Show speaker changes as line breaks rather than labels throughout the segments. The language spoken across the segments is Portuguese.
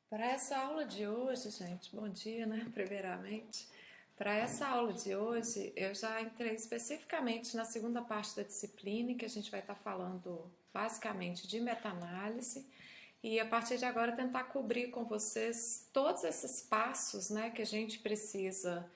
Para essa aula de hoje, gente, bom dia, né? Primeiramente. Para essa aula de hoje, eu já entrei especificamente na segunda parte da disciplina, que a gente vai estar falando basicamente de meta-análise, e a partir de agora tentar cobrir com vocês todos esses passos, né, que a gente precisa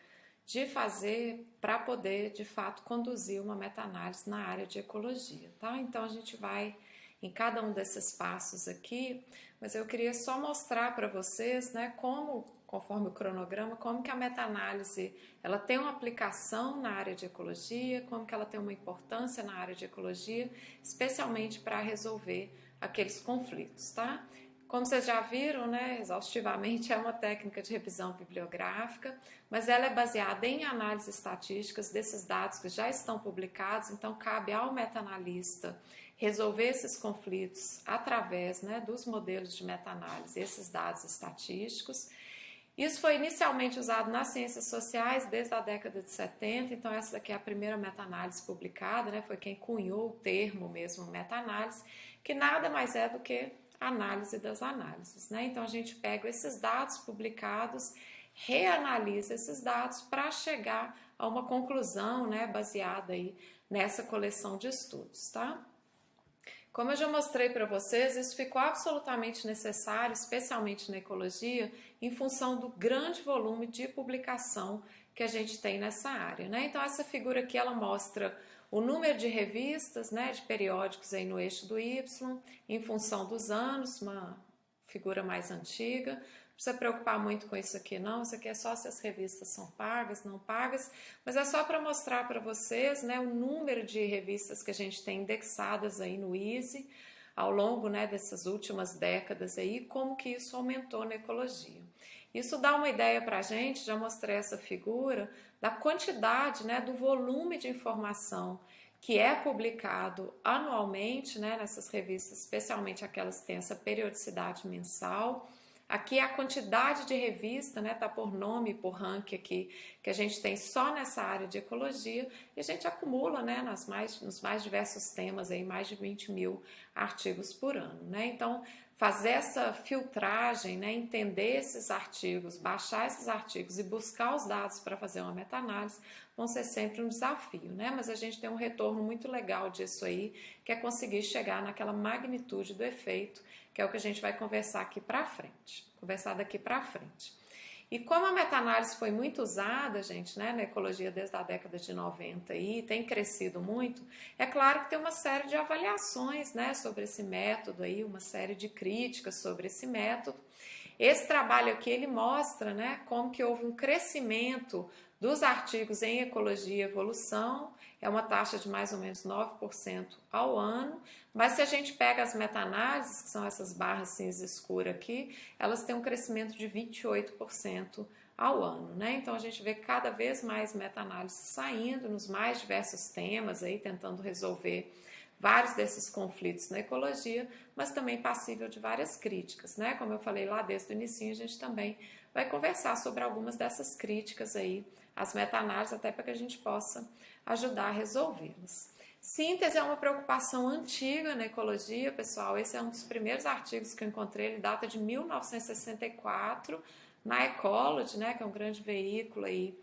de fazer para poder, de fato, conduzir uma meta-análise na área de ecologia, tá? Então a gente vai em cada um desses passos aqui, mas eu queria só mostrar para vocês, né, como, conforme o cronograma, como que a meta-análise ela tem uma aplicação na área de ecologia, como que ela tem uma importância na área de ecologia, especialmente para resolver aqueles conflitos, tá? Como vocês já viram, né, exaustivamente, é uma técnica de revisão bibliográfica, mas ela é baseada em análises estatísticas desses dados que já estão publicados, então cabe ao meta-analista resolver esses conflitos através, né, dos modelos de meta-análise, esses dados estatísticos. Isso foi inicialmente usado nas ciências sociais desde a década de 70, então essa daqui é a primeira meta-análise publicada, né, foi quem cunhou o termo mesmo meta-análise, que nada mais é do que análise das análises, né? Então a gente pega esses dados publicados, reanalisa esses dados para chegar a uma conclusão, né, baseada aí nessa coleção de estudos, tá? Como eu já mostrei para vocês, isso ficou absolutamente necessário, especialmente na ecologia, em função do grande volume de publicação que a gente tem nessa área, né? Então essa figura aqui ela mostra o número de revistas, né, de periódicos aí no eixo do Y, em função dos anos, uma figura mais antiga. Não precisa preocupar muito com isso aqui não, isso aqui é só se as revistas são pagas, não pagas, mas é só para mostrar para vocês, né, o número de revistas que a gente tem indexadas aí no ISE ao longo, né, dessas últimas décadas aí, como que isso aumentou na ecologia. Isso dá uma ideia para a gente, já mostrei essa figura, da quantidade, né, do volume de informação que é publicado anualmente, né, nessas revistas, especialmente aquelas que têm essa periodicidade mensal. Aqui é a quantidade de revista, né, tá por nome, por ranking aqui, que a gente tem só nessa área de ecologia, e a gente acumula, né, nos mais diversos temas, aí, mais de 20 mil artigos por ano, né? Então, fazer essa filtragem, né, entender esses artigos, baixar esses artigos e buscar os dados para fazer uma meta-análise vão ser sempre um desafio, né? Mas a gente tem um retorno muito legal disso aí, que é conseguir chegar naquela magnitude do efeito, que é o que a gente vai conversar aqui para frente, conversar daqui para frente. E como a meta-análise foi muito usada, gente, né, na ecologia desde a década de 90 e tem crescido muito, é claro que tem uma série de avaliações, né, sobre esse método aí, uma série de críticas sobre esse método. Esse trabalho aqui, ele mostra, né, como que houve um crescimento dos artigos em ecologia e evolução, é uma taxa de mais ou menos 9% ao ano, mas se a gente pega as meta-análises, que são essas barras cinza escura aqui, elas têm um crescimento de 28% ao ano, né? Então a gente vê cada vez mais meta-análises saindo nos mais diversos temas aí, tentando resolver vários desses conflitos na ecologia, mas também passível de várias críticas, né? Como eu falei lá desde o início, a gente também vai conversar sobre algumas dessas críticas aí, as meta-análises, até para que a gente possa ajudar a resolvê-las. Síntese é uma preocupação antiga na ecologia, pessoal. Esse é um dos primeiros artigos que eu encontrei, ele data de 1964, na Ecology, né, que é um grande veículo aí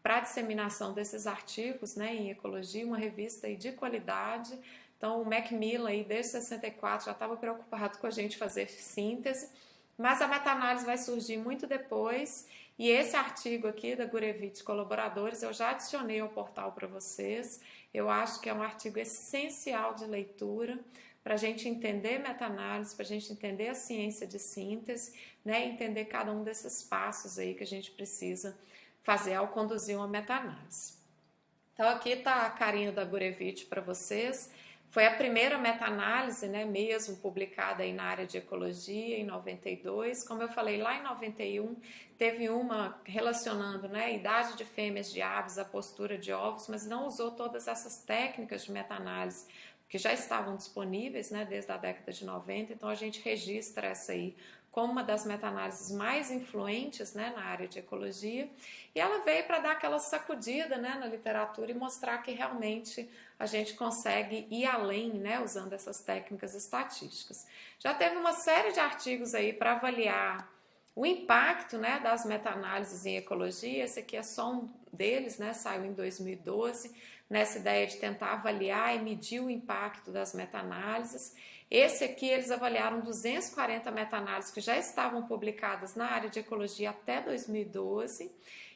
para a disseminação desses artigos, né, em ecologia, uma revista aí de qualidade. Então, o Macmillan, aí, desde 64, já estava preocupado com a gente fazer síntese, mas a meta-análise vai surgir muito depois, e esse artigo aqui da Gurevitch e colaboradores, eu já adicionei ao portal para vocês. Eu acho que é um artigo essencial de leitura para a gente entender meta-análise, para a gente entender a ciência de síntese, né, entender cada um desses passos aí que a gente precisa fazer ao conduzir uma meta-análise. Então aqui está a carinha da Gurevitch para vocês. Foi a primeira meta-análise, né, mesmo publicada aí na área de ecologia em 92. Como eu falei, lá em 91 teve uma relacionando, né, a idade de fêmeas de aves, a postura de ovos, mas não usou todas essas técnicas de meta-análise que já estavam disponíveis, né, desde a década de 90. Então a gente registra essa aí como uma das meta-análises mais influentes, né, na área de ecologia, e ela veio para dar aquela sacudida, né, na literatura e mostrar que realmente a gente consegue ir além, né, usando essas técnicas estatísticas. Já teve uma série de artigos aí para avaliar O impacto, né, das meta-análises em ecologia, esse aqui é só um deles, né, saiu em 2012, nessa ideia de tentar avaliar e medir o impacto das meta-análises. Esse aqui eles avaliaram 240 meta-análises que já estavam publicadas na área de ecologia até 2012,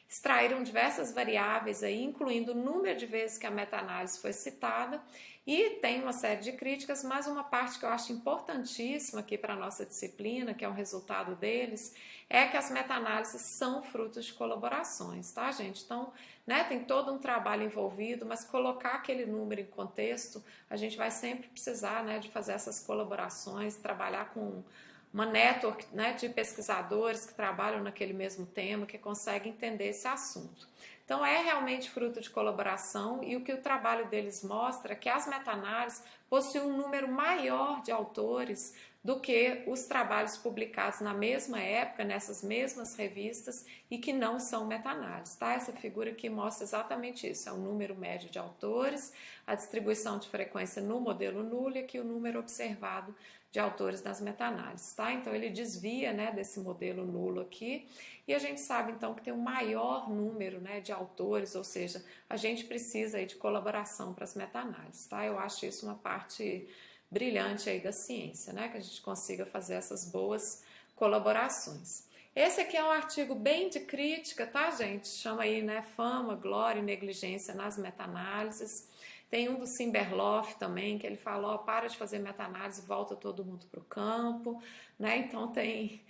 extraíram diversas variáveis aí, incluindo o número de vezes que a meta-análise foi citada, e tem uma série de críticas, mas uma parte que eu acho importantíssima aqui para a nossa disciplina, que é o resultado deles, é que as meta-análises são frutos de colaborações, tá, gente? Então, né, tem todo um trabalho envolvido, mas colocar aquele número em contexto, a gente vai sempre precisar, né, de fazer essas colaborações, trabalhar com uma network, né, de pesquisadores que trabalham naquele mesmo tema, que conseguem entender esse assunto. Então, é realmente fruto de colaboração, e o que o trabalho deles mostra é que as meta-análises possuem um número maior de autores do que os trabalhos publicados na mesma época, nessas mesmas revistas, e que não são meta-análises, tá? Essa figura aqui mostra exatamente isso, é o número médio de autores, a distribuição de frequência no modelo nulo e aqui o número observado de autores nas meta-análises, tá? Então, ele desvia, né, desse modelo nulo aqui, e a gente sabe, então, que tem um maior número, né, de autores, ou seja, a gente precisa aí de colaboração para as meta-análises, tá? Eu acho isso uma parte brilhante aí da ciência, né, que a gente consiga fazer essas boas colaborações. Esse aqui é um artigo bem de crítica, tá, gente? Chama aí, né, Fama, Glória e Negligência nas meta-análises. Tem um do Simberloff também, que ele fala, ó, para de fazer meta-análise, volta todo mundo para o campo, né? Então tem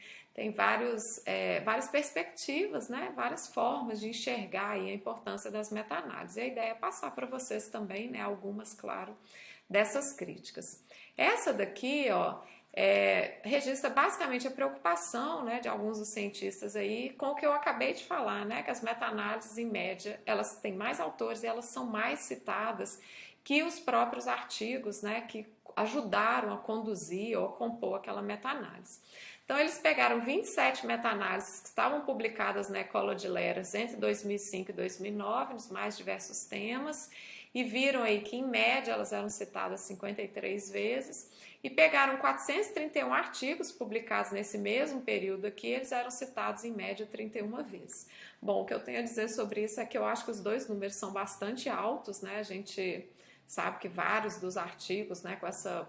várias perspectivas, né? Várias formas de enxergar aí a importância das meta-análises. E a ideia é passar para vocês também, né? Algumas, claro, dessas críticas. Essa daqui, ó, registra basicamente a preocupação, né, de alguns dos cientistas aí com o que eu acabei de falar, né, que as meta-análises, em média, elas têm mais autores e elas são mais citadas que os próprios artigos, né, que ajudaram a conduzir ou a compor aquela meta-análise. Então, eles pegaram 27 meta-análises que estavam publicadas na Ecology Letters entre 2005 e 2009, nos mais diversos temas, e viram aí que, em média, elas eram citadas 53 vezes, e pegaram 431 artigos publicados nesse mesmo período aqui, eles eram citados em média 31 vezes. Bom, o que eu tenho a dizer sobre isso é que eu acho que os dois números são bastante altos, né? A gente sabe que vários dos artigos, né, com essa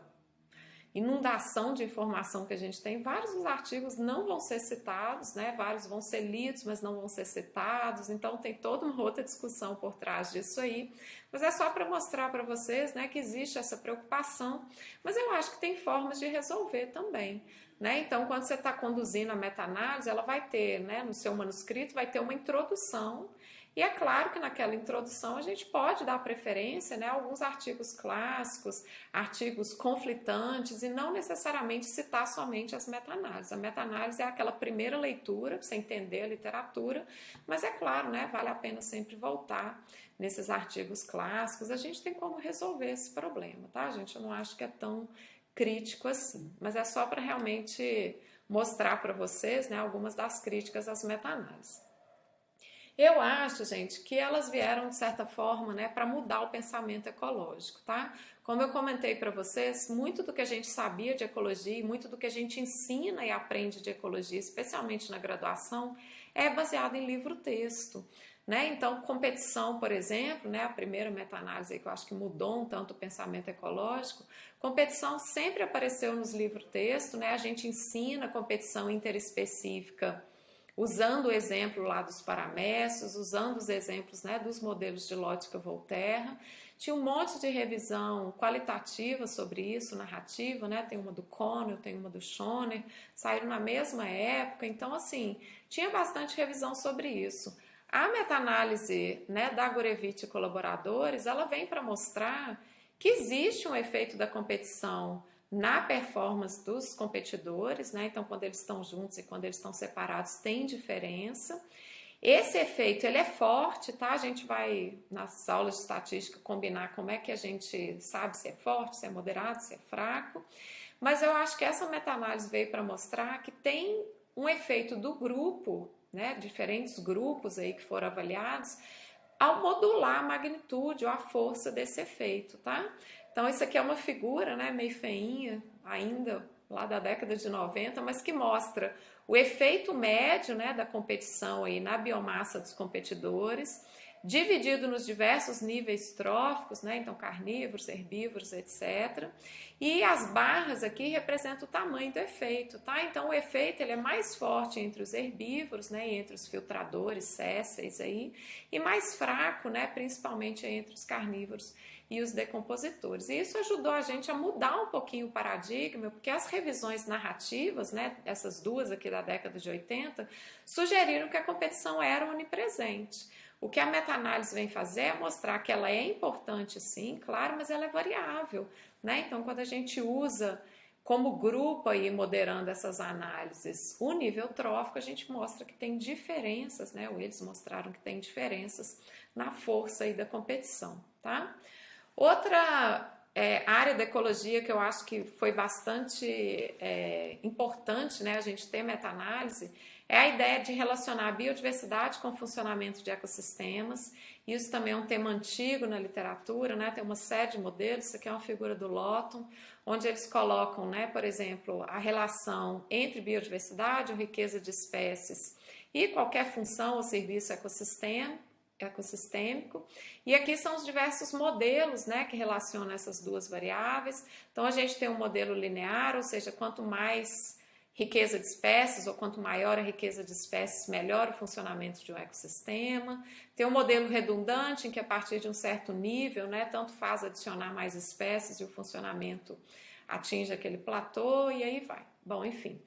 inundação de informação que a gente tem, vários dos artigos não vão ser citados, né? Vários vão ser lidos, mas não vão ser citados, então tem toda uma outra discussão por trás disso aí, mas é só para mostrar para vocês, né, que existe essa preocupação, mas eu acho que tem formas de resolver também, né? Então, quando você está conduzindo a meta-análise, ela vai ter, né, no seu manuscrito, vai ter uma introdução. E é claro que naquela introdução a gente pode dar preferência, né, a alguns artigos clássicos, artigos conflitantes, e não necessariamente citar somente as meta-análises. A meta-análise é aquela primeira leitura para você entender a literatura, mas é claro, né, vale a pena sempre voltar nesses artigos clássicos. A gente tem como resolver esse problema, tá, gente? Eu não acho que é tão crítico assim, mas é só para realmente mostrar para vocês, né, algumas das críticas às meta-análises. Eu acho, gente, que elas vieram, de certa forma, né, para mudar o pensamento ecológico, tá? Como eu comentei para vocês, muito do que a gente sabia de ecologia e muito do que a gente ensina e aprende de ecologia, especialmente na graduação, é baseado em livro-texto, né? Então, competição, por exemplo, né, a primeira meta-análise que eu acho que mudou um tanto o pensamento ecológico, competição sempre apareceu nos livros-texto, né? A gente ensina competição interespecífica usando o exemplo lá dos paramécios, usando os exemplos, né, dos modelos de Lotka-Volterra. Tinha um monte de revisão qualitativa sobre isso, narrativa, né? Tem uma do Connell, tem uma do Schoner, saíram na mesma época, então assim, tinha bastante revisão sobre isso. A meta-análise, né, da Gurevich e colaboradores, ela vem para mostrar que existe um efeito da competição na performance dos competidores, né? Então, quando eles estão juntos e quando eles estão separados, tem diferença. Esse efeito, ele é forte, tá? A gente vai, nas aulas de estatística, combinar como é que a gente sabe se é forte, se é moderado, se é fraco. Mas eu acho que essa meta-análise veio para mostrar que tem um efeito do grupo, né? Diferentes grupos aí que foram avaliados, ao modular a magnitude ou a força desse efeito, tá? Então, isso aqui é uma figura, né, meio feinha ainda, lá da década de 90, mas que mostra o efeito médio, né, da competição aí na biomassa dos competidores, dividido nos diversos níveis tróficos, né, então carnívoros, herbívoros, etc. E as barras aqui representam o tamanho do efeito, tá? Então o efeito ele é mais forte entre os herbívoros, né, entre os filtradores sésseis aí, e mais fraco, né, principalmente entre os carnívoros e os decompositores. E isso ajudou a gente a mudar um pouquinho o paradigma, porque as revisões narrativas, né, essas duas aqui da década de 80, sugeriram que a competição era onipresente. O que a meta-análise vem fazer é mostrar que ela é importante sim, claro, mas ela é variável, né? Então, quando a gente usa como grupo aí moderando essas análises o nível trófico, a gente mostra que tem diferenças, né? Ou eles mostraram que tem diferenças na força aí da competição, tá? Outra área da ecologia que eu acho que foi bastante importante, né, a gente ter meta-análise, é a ideia de relacionar a biodiversidade com o funcionamento de ecossistemas. Isso também é um tema antigo na literatura, né, tem uma série de modelos. Isso aqui é uma figura do Lawton, onde eles colocam, né, por exemplo, a relação entre biodiversidade ou riqueza de espécies e qualquer função ou serviço ecossistêmico, e aqui são os diversos modelos, né, que relacionam essas duas variáveis. Então a gente tem um modelo linear, ou seja, quanto mais riqueza de espécies ou quanto maior a riqueza de espécies, melhor o funcionamento de um ecossistema. Tem um modelo redundante, em que a partir de um certo nível, né, tanto faz adicionar mais espécies e o funcionamento atinge aquele platô e aí vai. Bom, enfim.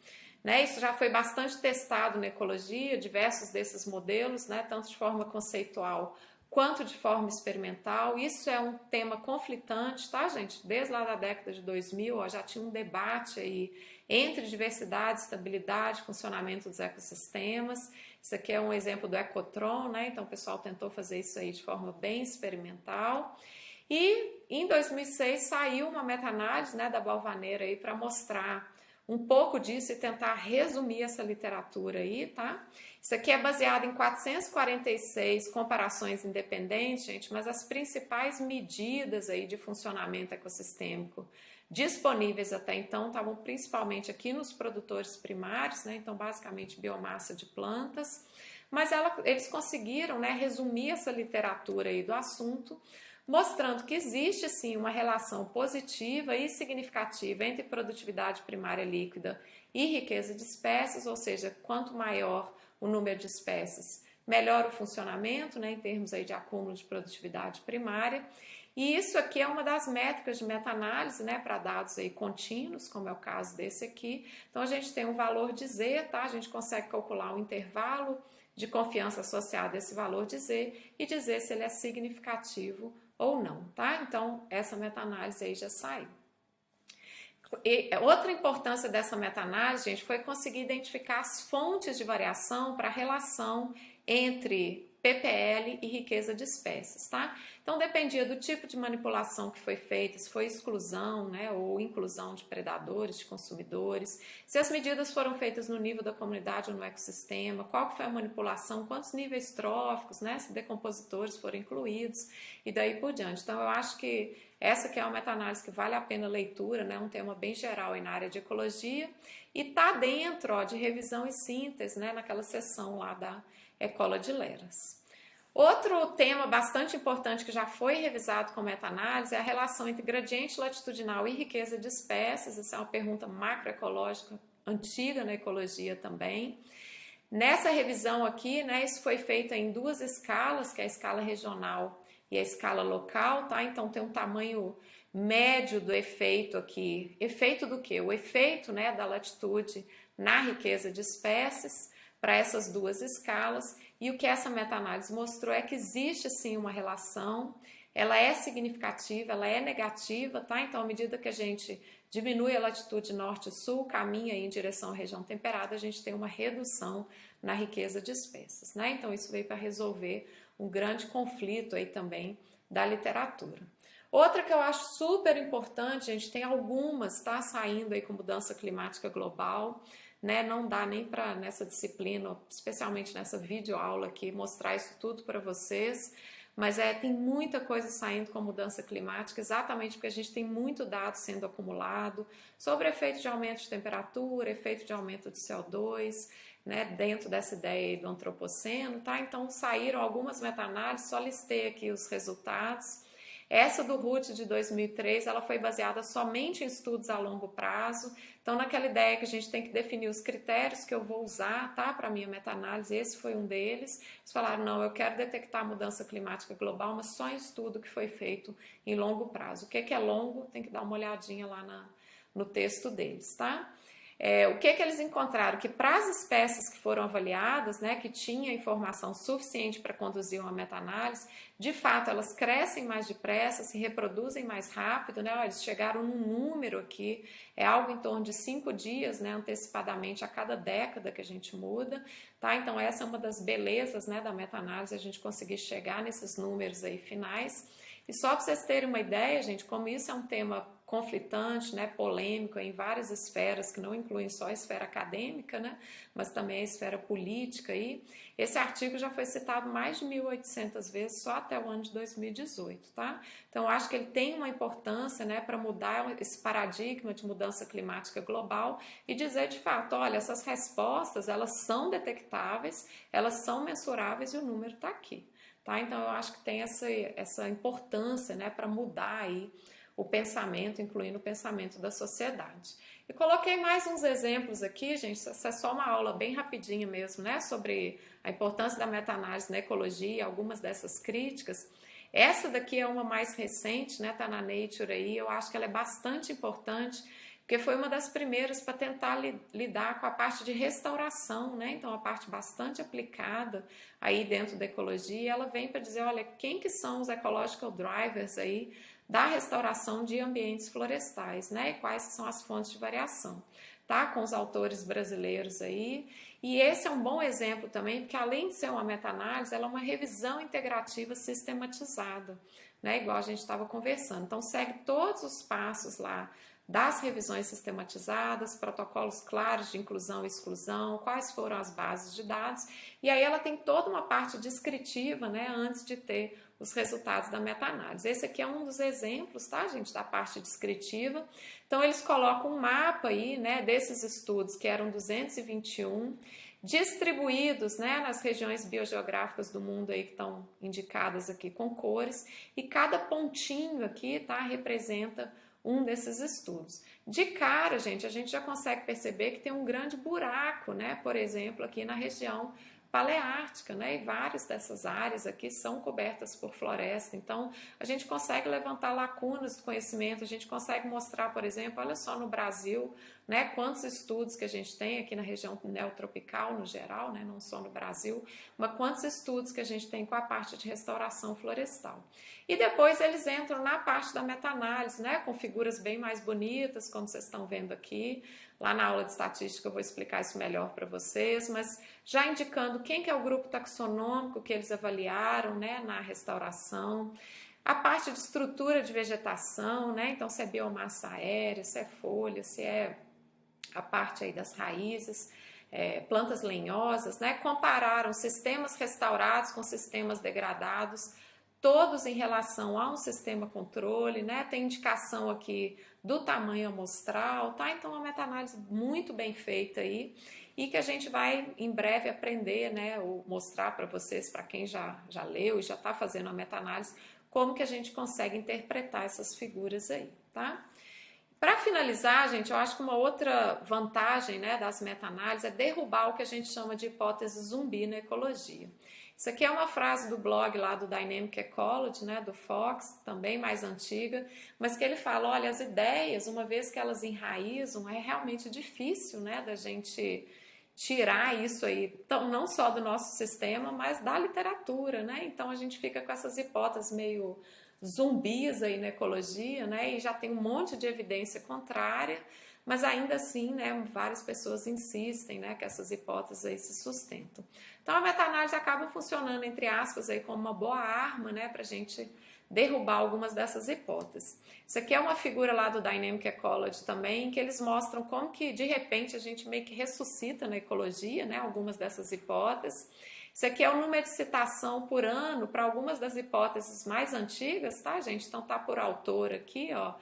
Né, isso já foi bastante testado na ecologia, diversos desses modelos, né, tanto de forma conceitual quanto de forma experimental. Isso é um tema conflitante, tá, gente? Desde lá da década de 2000, ó, já tinha um debate aí entre diversidade, estabilidade, funcionamento dos ecossistemas. Isso aqui é um exemplo do Ecotron, né? Então o pessoal tentou fazer isso aí de forma bem experimental. E em 2006 saiu uma meta-análise, né, da Balvanera aí para mostrar um pouco disso e tentar resumir essa literatura aí, tá? Isso aqui é baseado em 446 comparações independentes, gente, mas as principais medidas aí de funcionamento ecossistêmico disponíveis até então estavam principalmente aqui nos produtores primários, né? Então, basicamente, biomassa de plantas, mas eles conseguiram, né, resumir essa literatura aí do assunto, mostrando que existe sim uma relação positiva e significativa entre produtividade primária líquida e riqueza de espécies, ou seja, quanto maior o número de espécies, melhor o funcionamento, né, em termos aí de acúmulo de produtividade primária. E isso aqui é uma das métricas de meta-análise, né, para dados aí contínuos, como é o caso desse aqui. Então a gente tem um valor de Z, tá? A gente consegue calcular o intervalo de confiança associado a esse valor de Z e dizer se ele é significativo ou não, tá? Então, essa meta-análise aí já saiu. E outra importância dessa meta-análise, gente, foi conseguir identificar as fontes de variação para a relação entre PPL e riqueza de espécies, tá? Então, dependia do tipo de manipulação que foi feita, se foi exclusão, né, ou inclusão de predadores, de consumidores, se as medidas foram feitas no nível da comunidade ou no ecossistema, qual que foi a manipulação, quantos níveis tróficos, né, se decompositores foram incluídos e daí por diante. Então, eu acho que essa aqui é uma meta-análise que vale a pena a leitura, né, um tema bem geral aí na área de ecologia e tá dentro, ó, de revisão e síntese, né, naquela seção lá da Ecola de Leras. Outro tema bastante importante que já foi revisado com meta-análise é a relação entre gradiente latitudinal e riqueza de espécies. Essa é uma pergunta macroecológica antiga na ecologia também. Nessa revisão aqui, né, isso foi feito em duas escalas, que é a escala regional e a escala local, tá? Então tem um tamanho médio do efeito aqui. Efeito do quê? O efeito, né, da latitude na riqueza de espécies para essas duas escalas, e o que essa meta-análise mostrou é que existe sim uma relação, ela é significativa, ela é negativa, tá? Então, à medida que a gente diminui a latitude norte-sul, caminha em direção à região temperada, a gente tem uma redução na riqueza de espécies, né? Então, isso veio para resolver um grande conflito aí também da literatura. Outra que eu acho super importante, a gente tem algumas, tá, saindo aí com mudança climática global, né? Não dá nem para nessa disciplina, especialmente nessa videoaula aqui, mostrar isso tudo para vocês, mas tem muita coisa saindo com mudança climática, exatamente porque a gente tem muito dado sendo acumulado sobre efeito de aumento de temperatura, efeito de aumento de CO2, né, dentro dessa ideia aí do antropoceno, tá? Então saíram algumas meta-análises, só listei aqui os resultados. Essa do RUT de 2003, ela foi baseada somente em estudos a longo prazo. Então, naquela ideia que a gente tem que definir os critérios que eu vou usar, tá, para a minha meta-análise, esse foi um deles. Eles falaram, não, eu quero detectar a mudança climática global, mas só em estudo que foi feito em longo prazo. O que é longo? Tem que dar uma olhadinha lá no texto deles, tá? O que eles encontraram? Que para as espécies que foram avaliadas, né, que tinha informação suficiente para conduzir uma meta-análise, de fato elas crescem mais depressa, se reproduzem mais rápido, né? Eles chegaram num número aqui, é algo em torno de 5 dias, né, antecipadamente a cada década que a gente muda, tá? Então essa é uma das belezas, né, da meta-análise, a gente conseguir chegar nesses números aí finais. E só para vocês terem uma ideia, gente, como isso é um tema conflitante, né, polêmico em várias esferas, que não incluem só a esfera acadêmica, né, mas também a esfera política aí. Esse artigo já foi citado mais de 1.800 vezes só até o ano de 2018, tá? Então, eu acho que ele tem uma importância, né, para mudar esse paradigma de mudança climática global e dizer de fato, olha, essas respostas, elas são detectáveis, elas são mensuráveis e o número está aqui. Tá? Então, eu acho que tem essa importância, né, para mudar aí o pensamento, incluindo o pensamento da sociedade. E coloquei mais uns exemplos aqui, gente, essa é só uma aula bem rapidinha mesmo, né, sobre a importância da meta-análise na ecologia, algumas dessas críticas. Essa daqui é uma mais recente, né, tá na Nature aí, eu acho que ela é bastante importante, porque foi uma das primeiras para tentar lidar com a parte de restauração, né? Então, a parte bastante aplicada aí dentro da ecologia, ela vem para dizer, olha, quem que são os ecological drivers aí da restauração de ambientes florestais, né? E quais são as fontes de variação, tá? Com os autores brasileiros aí. E esse é um bom exemplo também, porque além de ser uma meta-análise, ela é uma revisão integrativa sistematizada, né? Igual a gente estava conversando. Então, segue todos os passos lá das revisões sistematizadas, protocolos claros de inclusão e exclusão, quais foram as bases de dados, e aí ela tem toda uma parte descritiva, né, antes de ter os resultados da meta-análise. Esse aqui é um dos exemplos, tá, gente, da parte descritiva. Então, eles colocam um mapa aí, né, desses estudos, que eram 221, distribuídos, né, nas regiões biogeográficas do mundo aí que estão indicadas aqui com cores, e cada pontinho aqui, tá, representa um desses estudos. De cara, gente, a gente já consegue perceber que tem um grande buraco, né? Por exemplo, aqui na região paleártica, né? E várias dessas áreas aqui são cobertas por floresta. Então, a gente consegue levantar lacunas do conhecimento, a gente consegue mostrar, por exemplo, olha só no Brasil, né? Quantos estudos que a gente tem aqui na região neotropical no geral, né? Não só no Brasil, mas quantos estudos que a gente tem com a parte de restauração florestal. E depois eles entram na parte da meta-análise, né? Com figuras bem mais bonitas, como vocês estão vendo aqui. Lá na aula de estatística eu vou explicar isso melhor para vocês, mas já indicando quem que é o grupo taxonômico que eles avaliaram, né, na restauração, a parte de estrutura de vegetação, né, então se é biomassa aérea, se é folha, se é a parte aí das raízes, plantas lenhosas, né, compararam sistemas restaurados com sistemas degradados, todos em relação a um sistema controle, né? Tem indicação aqui do tamanho amostral, tá? Então, uma meta-análise muito bem feita aí e que a gente vai em breve aprender, né? Ou mostrar para vocês, para quem já leu e já está fazendo a meta-análise, como que a gente consegue interpretar essas figuras aí, tá? Para finalizar, gente, eu acho que uma outra vantagem, né, das meta-análises é derrubar o que a gente chama de hipótese zumbi na ecologia. Isso aqui é uma frase do blog lá do Dynamic Ecology, né, do Fox, também mais antiga, mas que ele fala, olha, as ideias, uma vez que elas enraizam, é realmente difícil, né, da gente tirar isso aí, então, não só do nosso sistema, mas da literatura, né? Então a gente fica com essas hipóteses meio zumbis aí na ecologia, né? E já tem um monte de evidência contrária, mas ainda assim, né, várias pessoas insistem, né, que essas hipóteses aí se sustentam. Então a meta-análise acaba funcionando, entre aspas, aí como uma boa arma, né, para a gente derrubar algumas dessas hipóteses. Isso aqui é uma figura lá do Dynamic Ecology também, que eles mostram como que de repente a gente meio que ressuscita na ecologia, né, algumas dessas hipóteses. Isso aqui é o número de citação por ano para algumas das hipóteses mais antigas, tá, gente? Então tá por autor aqui, ó.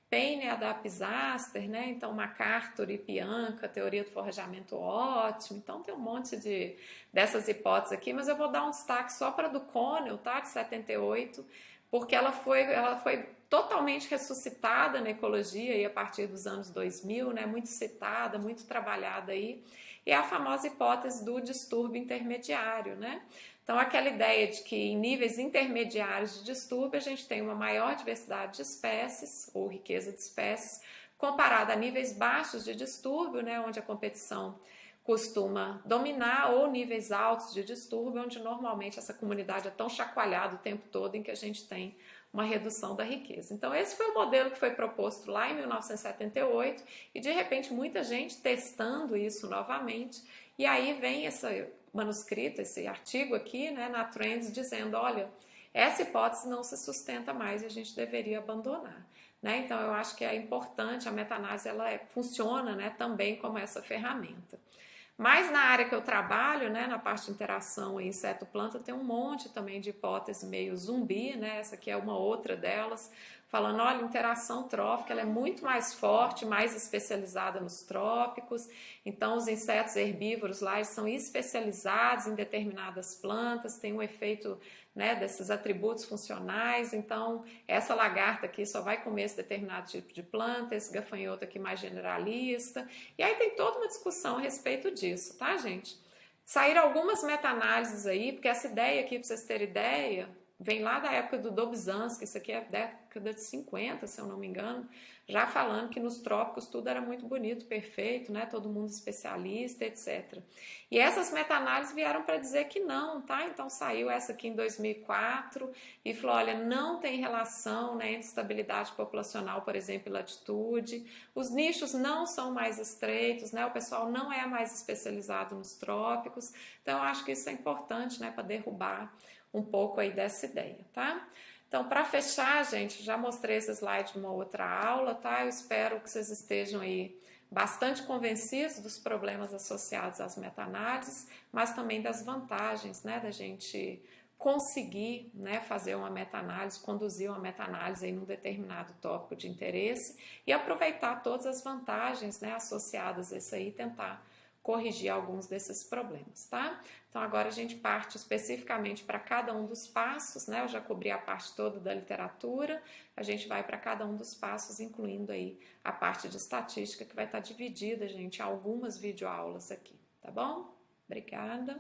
Payne e Adap-Disaster, né? Então MacArthur e Pianca, teoria do forjamento ótimo. Então tem um monte dessas hipóteses aqui, mas eu vou dar um destaque só para a do Connell, tá? De 78, porque ela foi totalmente ressuscitada na ecologia aí a partir dos anos 2000, né? Muito citada, muito trabalhada aí. E é a famosa hipótese do distúrbio intermediário, né? Então, aquela ideia de que em níveis intermediários de distúrbio a gente tem uma maior diversidade de espécies, ou riqueza de espécies, comparada a níveis baixos de distúrbio, né, onde a competição costuma dominar, ou níveis altos de distúrbio, onde normalmente essa comunidade é tão chacoalhada o tempo todo em que a gente tem uma redução da riqueza. Então, esse foi o modelo que foi proposto lá em 1978 e, de repente, muita gente testando isso novamente. E aí vem esse manuscrito, esse artigo aqui, né, na Trends, dizendo, olha, essa hipótese não se sustenta mais e a gente deveria abandonar. Né? Então, eu acho que é importante, a meta-análise funciona, né, também como essa ferramenta. Mas na área que eu trabalho, né, na parte de interação inseto-planta, tem um monte também de hipótese meio zumbi, né? Essa aqui é uma outra delas, falando, olha, interação trófica, ela é muito mais forte, mais especializada nos trópicos, então os insetos herbívoros lá, eles são especializados em determinadas plantas, tem um efeito, né, desses atributos funcionais, então essa lagarta aqui só vai comer esse determinado tipo de planta, esse gafanhoto aqui mais generalista, e aí tem toda uma discussão a respeito disso, tá, gente? Saíram algumas meta-análises aí, porque essa ideia aqui, para vocês terem ideia, vem lá da época do Dobzhansky, isso aqui é década de 50, se eu não me engano, já falando que nos trópicos tudo era muito bonito, perfeito, né? Todo mundo especialista, etc. E essas meta-análises vieram para dizer que não, tá? Então saiu essa aqui em 2004 e falou, olha, não tem relação, né, entre estabilidade populacional, por exemplo, e latitude, os nichos não são mais estreitos, né? O pessoal não é mais especializado nos trópicos, então eu acho que isso é importante, né, para derrubar um pouco aí dessa ideia, tá? Então, para fechar, gente, já mostrei esse slide de uma outra aula, tá? Eu espero que vocês estejam aí bastante convencidos dos problemas associados às meta-análises, mas também das vantagens, né, da gente conseguir, né, fazer uma meta-análise, conduzir uma meta-análise em um determinado tópico de interesse e aproveitar todas as vantagens, né, associadas a isso aí e tentar corrigir alguns desses problemas, tá? Então agora a gente parte especificamente para cada um dos passos, né? Eu já cobri a parte toda da literatura, a gente vai para cada um dos passos, incluindo aí a parte de estatística, que vai estar dividida, gente, em algumas videoaulas aqui, tá bom? Obrigada.